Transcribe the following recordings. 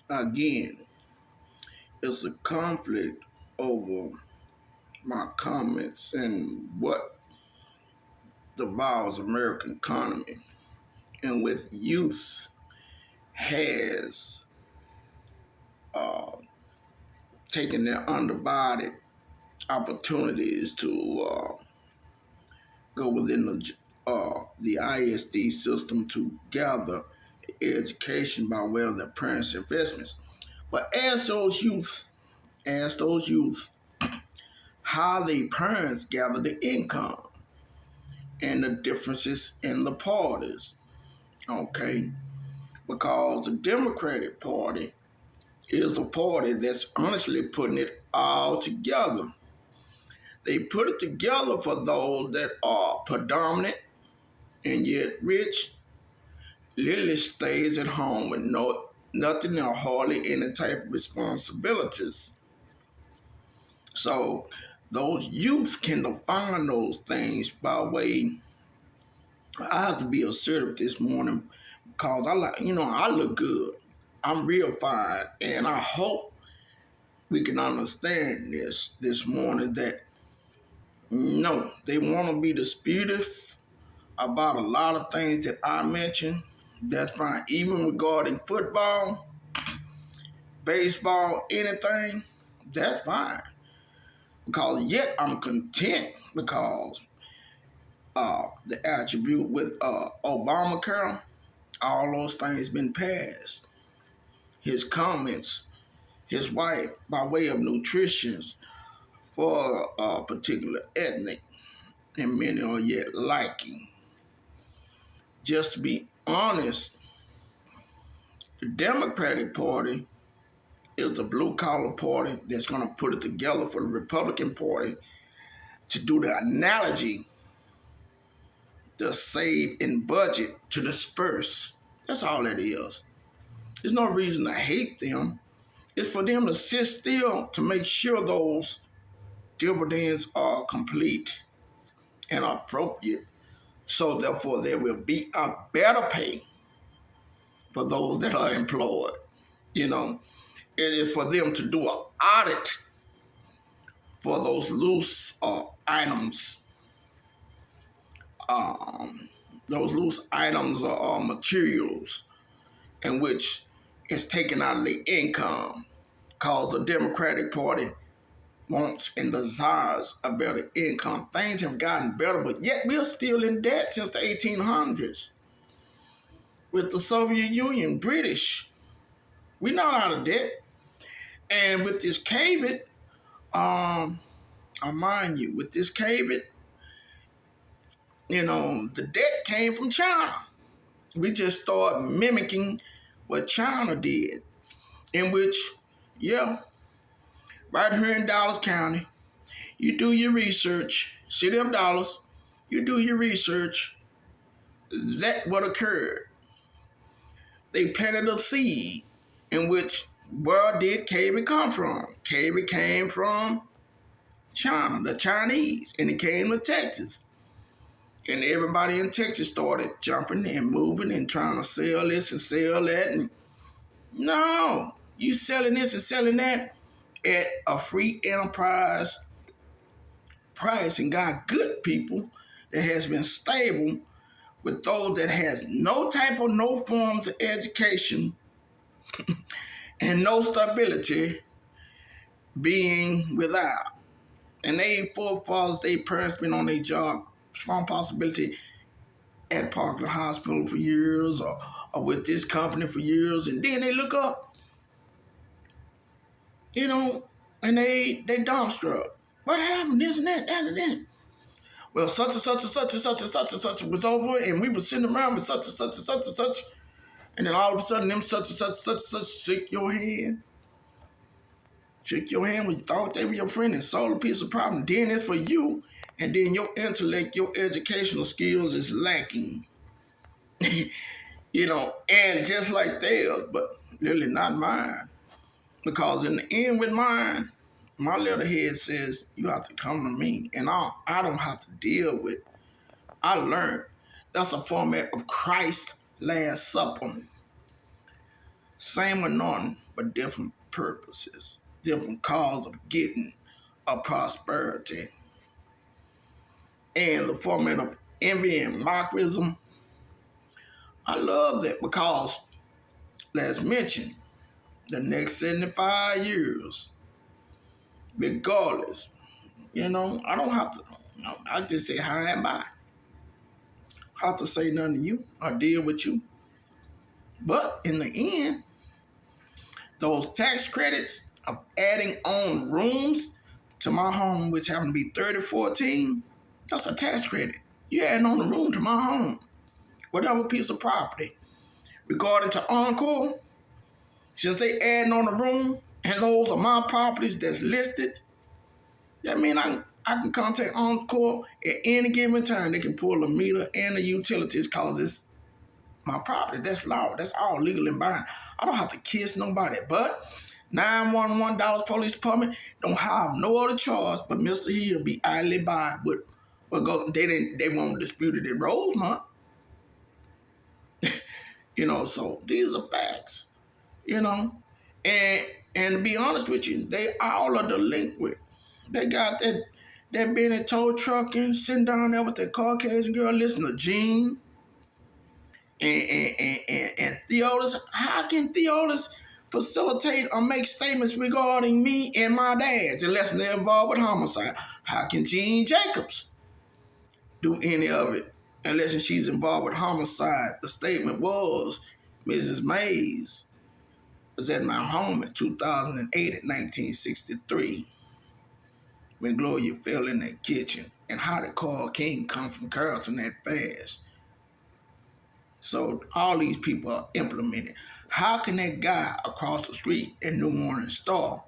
Again, it's a conflict over my comments and what devours American economy, and with youth has uh, taken their undivided opportunities to go within the ISD system to gather education by way of their parents' investments. But ask those youth how their parents gather the income and the differences in the parties. Okay, because the Democratic Party is the party that's honestly putting it all together. They put it together for those that are predominant and yet rich. Lily stays at home with nothing or hardly any type of responsibilities. So those youth can define those things by way. I have to be assertive this morning because I look good. I'm real fine, and I hope we can understand this morning that no, they want to be disputed about a lot of things that I mentioned. That's fine, even regarding football, baseball, anything. That's fine because yet I'm content because the attribute with Obamacare, all those things been passed. His comments, his wife, by way of nutrition for a particular ethnic, and many are yet liking. Just to be honest, the Democratic Party is the blue collar party that's going to put it together for the Republican Party to do the analogy, the save in budget to disperse. That's all that is. There's no reason to hate them. It's for them to sit still to make sure those dividends are complete and appropriate. So therefore there will be a better pay for those that are employed. You know, it is for them to do an audit for those loose items. Those loose items are materials in which is taken out of the income, because the Democratic Party wants and desires a better income. Things have gotten better, but yet we're still in debt since the 1800s with the Soviet Union, British. We're not out of debt. And with this COVID, I mind you, with this COVID, the debt came from China. We just started mimicking what China did, in which, right here in Dallas County, you do your research, City of Dallas, you do your research, that what occurred. They planted a seed in which, where did COVID come from? COVID came from China, the Chinese, and it came to Texas. And everybody in Texas started jumping and moving and trying to sell this and sell that. And no, you selling this and selling that at a free enterprise price and got good people that has been stable with those that has no forms of education and no stability being without. And they forefathers, their parents been on their job, strong possibility at Parkland Hospital for years or with this company for years, and then they look up, and they dumbstruck. What happened? This and that, that and that. Well, such and such and such and such and such and such was over, and we were sitting around with such and such and such and such, and then all of a sudden them such and such and such and such shook your hand. Shook your hand when you thought they were your friend and sold a piece of property. Then it's for you, and then your intellect, your educational skills is lacking. And just like theirs, but really not mine. Because in the end with mine, my letterhead says, you have to come to me, and I don't have to deal with. I learned. That's a format of Christ's Last Supper. Same anointing, but different purposes, different cause of getting a prosperity. And the format of envy and mockerism, I love that because, let's mention, the next 75 years, regardless, I don't have to, I just say, how am I? I have to say nothing to you or deal with you. But in the end, those tax credits of adding on rooms to my home, which happen to be 3014, that's a tax credit. You're adding on the room to my home, whatever piece of property. Regarding to Encore, since they adding on the room, and those are my properties that's listed, that means I can contact Encore at any given time. They can pull the meter and the utilities because it's my property. That's law. That's all legal and binding. I don't have to kiss nobody. But 911 Dallas Police Department don't have no other charge but Mr. Hill be idly by. But they won't dispute it at Rosemont. So these are facts. And to be honest with you, they all are delinquent. They got that been in tow trucking, sitting down there with that Caucasian girl, listening to Gene and Theodis. How can Theodis facilitate or make statements regarding me and my dads unless they're involved with homicide? How can Gene Jacobs do any of it unless she's involved with homicide? The statement was, Mrs. Mays was at my home in 2008 at 1963 when Gloria fell in that kitchen, and how did Carl King come from Carrollton that fast? So all these people are implementing. How can that guy across the street in New Morning Star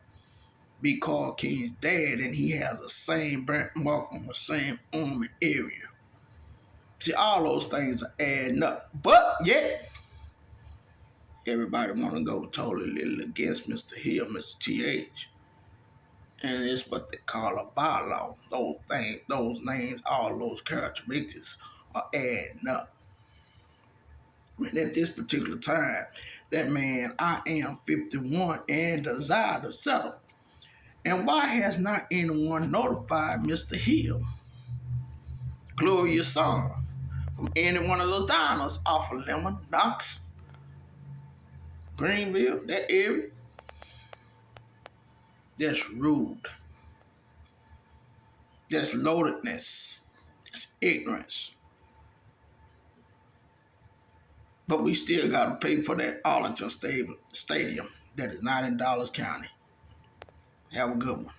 be Carl King's dad and he has the same brand mark on the same arm and area? See, all those things are adding up. But yet, everybody want to go totally against Mr. Hill, Mr. T.H. And it's what they call a bylaw. Those names, all those characteristics are adding up. And at this particular time, that man, I am 51 and desire to settle. And why has not anyone notified Mr. Hill, Gloria's son, from any one of those diners off of Lemon, Knox, Greenville, that area? That's rude. That's loadedness. That's ignorance. But we still got to pay for that Arlington Stadium that is not in Dallas County. Have a good one.